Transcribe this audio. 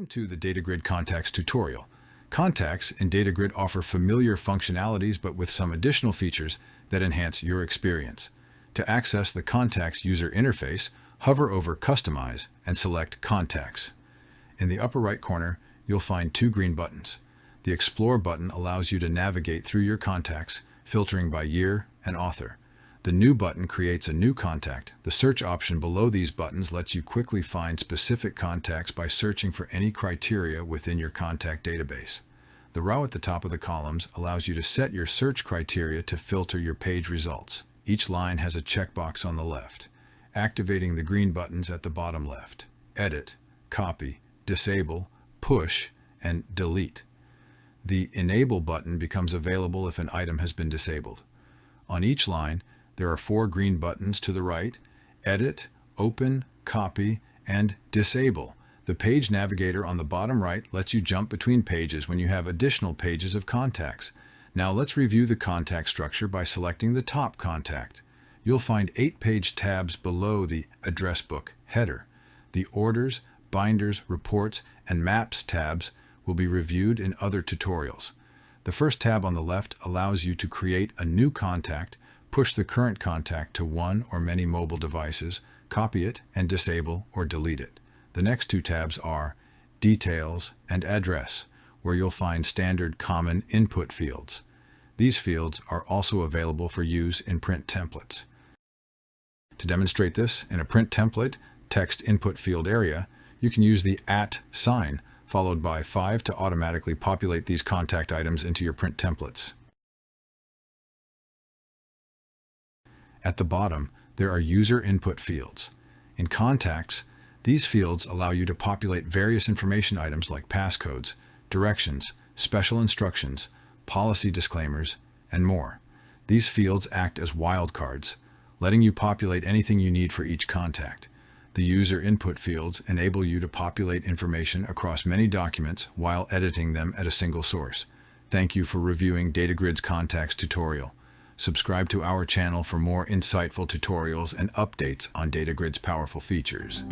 Welcome to the Datagrid Contacts tutorial. Contacts in Datagrid offer familiar functionalities but with some additional features that enhance your experience. To access the Contacts user interface, hover over Customize and select Contacts. In the upper right corner, you'll find two green buttons. The Explore button allows you to navigate through your contacts, filtering by year and author. The New button creates a new contact. The search option below these buttons lets you quickly find specific contacts by searching for any criteria within your contact database. The row at the top of the columns allows you to set your search criteria to filter your page results. Each line has a checkbox on the left, activating the green buttons at the bottom left: Edit, Copy, Disable, Push, and Delete. The Enable button becomes available if an item has been disabled. On each line, there are four green buttons to the right: Edit, Open, Copy, and Disable. The page navigator on the bottom right lets you jump between pages when you have additional pages of contacts. Now let's review the contact structure by selecting the top contact. You'll find 8 page tabs below the Address Book header. The Orders, Binders, Reports, and Maps tabs will be reviewed in other tutorials. The first tab on the left allows you to create a new contact, push the current contact to one or many mobile devices, copy it, and disable or delete it. The next two tabs are Details and Address, where you'll find standard common input fields. These fields are also available for use in print templates. To demonstrate this, in a print template text input field area, you can use the @ sign followed by 5 to automatically populate these contact items into your print templates. At the bottom, there are user input fields. In Contacts, these fields allow you to populate various information items like passcodes, directions, special instructions, policy disclaimers, and more. These fields act as wildcards, letting you populate anything you need for each contact. The user input fields enable you to populate information across many documents while editing them at a single source. Thank you for reviewing Datagrid's Contacts tutorial. Subscribe to our channel for more insightful tutorials and updates on Datagrid's powerful features.